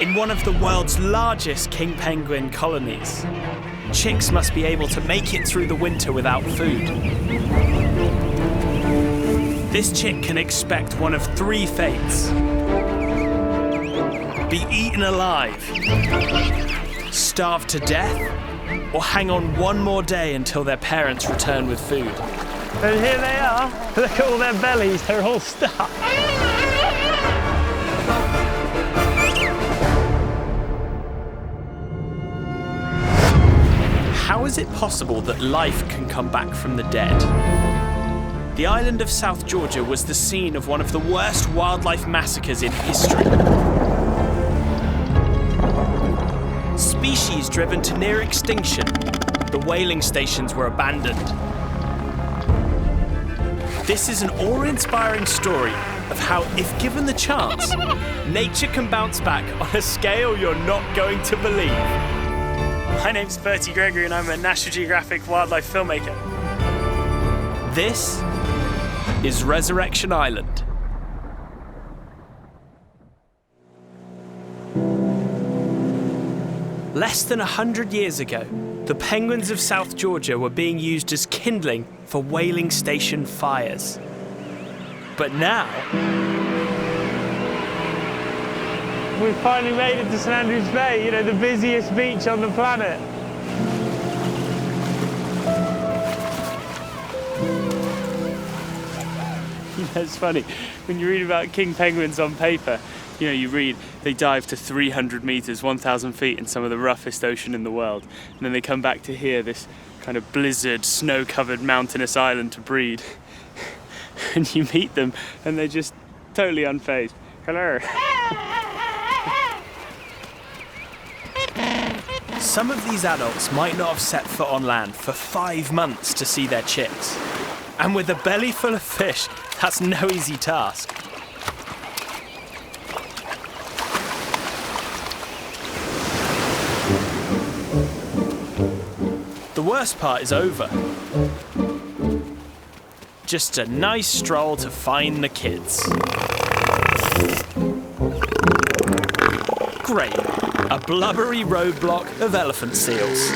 In one of the world's largest king penguin colonies, chicks must be able to make it through the winter without food. This chick can expect one of three fates: be eaten alive, starve to death, or hang on one more day until their parents return with food. And here they are. Look at all their bellies, they're all stuck. How is it possible that life can come back from the dead? The island of South Georgia was the scene of one of the worst wildlife massacres in history. Species driven to near extinction, the whaling stations were abandoned. This is an awe-inspiring story of how, if given the chance, nature can bounce back on a scale you're not going to believe. My name's Bertie Gregory and I'm a National Geographic wildlife filmmaker. This is Resurrection Island. Less than 100 years ago, the penguins of South Georgia were being used as kindling for whaling station fires. But now, We've finally made it to St Andrews Bay, you know, the busiest beach on the planet. You know, it's funny, when you read about king penguins on paper, you know, you read they dive to 300 meters, 1,000 feet in some of the roughest ocean in the world. And then they come back to here, this kind of blizzard, snow-covered mountainous island to breed. And you meet them and they're just totally unfazed. Hello. some of these adults might not have set foot on land for 5 months to see their chicks. And with a belly full of fish, that's no easy task. The worst part is over. Just a nice stroll to find the kids. Great, a blubbery roadblock of elephant seals.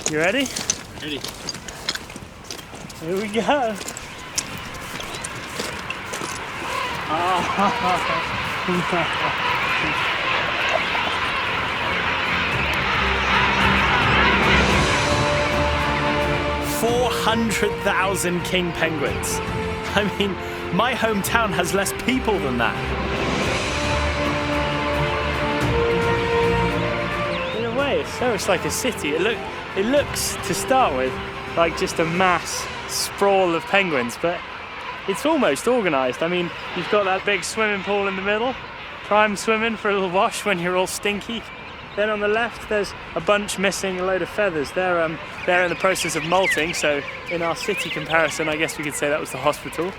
You ready? Ready. Here we go. Oh. 400,000 king penguins. I mean, my hometown has less people than that. In a way, it's so much like a city. It looks, to start with, like just a mass sprawl of penguins, but it's almost organised. I mean, you've got that big swimming pool in the middle, prime swimming for a little wash when you're all stinky. Then on the left, there's a bunch missing a load of feathers. They're in the process of molting, so in our city comparison, I guess we could say that was the hospital.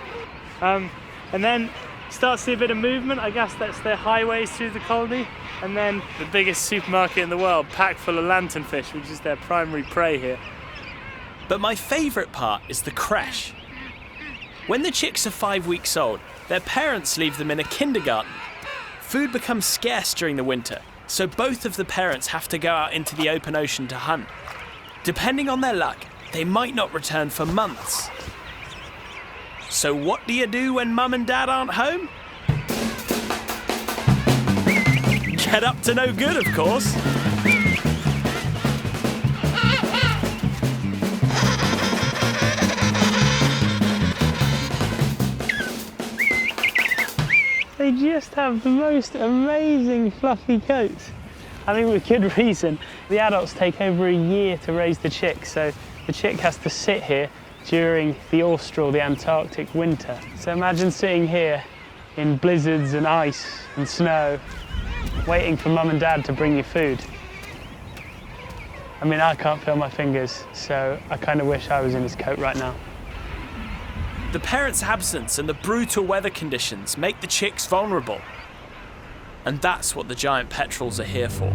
And then start to see a bit of movement. I guess that's their highways through the colony. And then the biggest supermarket in the world, packed full of lanternfish, which is their primary prey here. But my favourite part is the creche. When the chicks are 5 weeks old, their parents leave them in a kindergarten. Food becomes scarce during the winter, so both of the parents have to go out into the open ocean to hunt. Depending on their luck, they might not return for months. So what do you do when mum and dad aren't home? Get up to no good, of course. They just have the most amazing fluffy coats. I think with good reason. The adults take over a year to raise the chick, so the chick has to sit here during the austral, the Antarctic winter. So imagine sitting here in blizzards and ice and snow, waiting for mum and dad to bring you food. I mean, I can't feel my fingers, so I kind of wish I was in his coat right now. The parents' absence and the brutal weather conditions make the chicks vulnerable. And that's what the giant petrels are here for.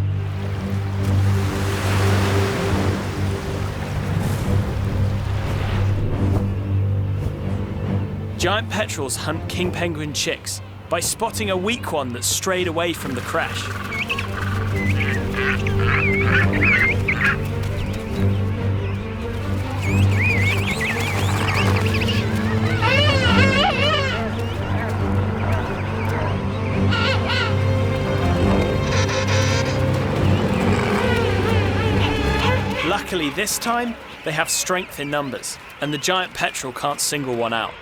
Giant petrels hunt king penguin chicks by spotting a weak one that's strayed away from the crash. Luckily this time, they have strength in numbers, and the giant petrel can't single one out.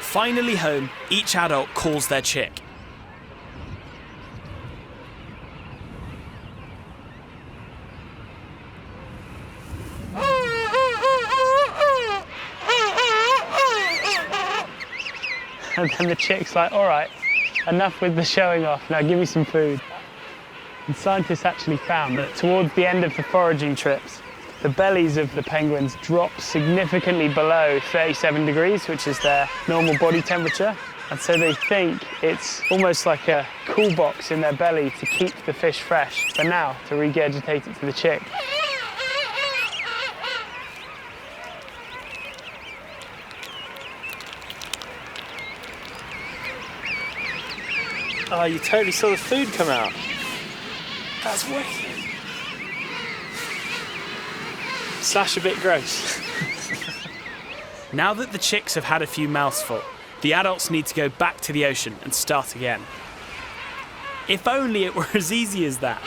Finally home, each adult calls their chick. And then the chick's like, all right, enough with the showing off, now give me some food. And scientists actually found that towards the end of the foraging trips, the bellies of the penguins drop significantly below 37 degrees, which is their normal body temperature. And so they think it's almost like a cool box in their belly to keep the fish fresh, for now to regurgitate it to the chick. Oh, you totally saw the food come out. That's wicked. Slash a bit gross. Now that the chicks have had a few mouthfuls, the adults need to go back to the ocean and start again. If only it were as easy as that.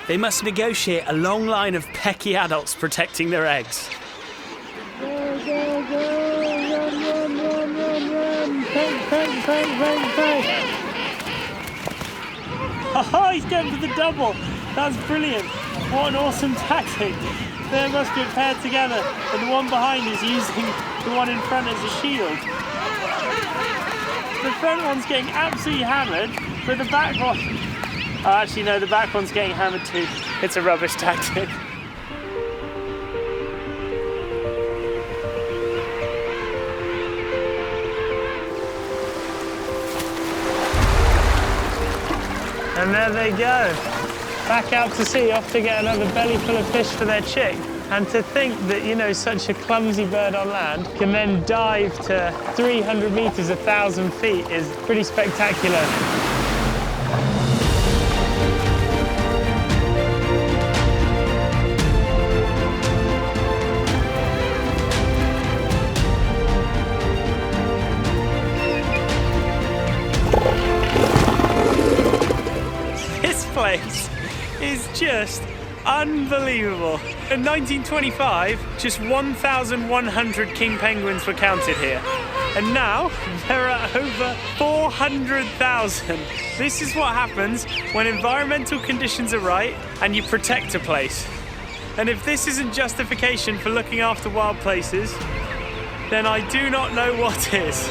They must negotiate a long line of pecky adults protecting their eggs. Go, go, go, run, run, run, run, run. Peck, peck, peck, peck, peck. Oh, he's going for the double. That's brilliant. What an awesome tactic. They must be paired together, and the one behind is using the one in front as a shield. The front one's getting absolutely hammered, but the back one... Oh, actually, no, the back one's getting hammered too. It's a rubbish tactic. And there they go, back out to sea, off to get another belly full of fish for their chick. And to think that, you know, such a clumsy bird on land can then dive to 300 meters, 1,000 feet is pretty spectacular. This place is just unbelievable. In 1925, just 1,100 king penguins were counted here. And now, there are over 400,000. This is what happens when environmental conditions are right and you protect a place. And if this isn't justification for looking after wild places, then I do not know what is.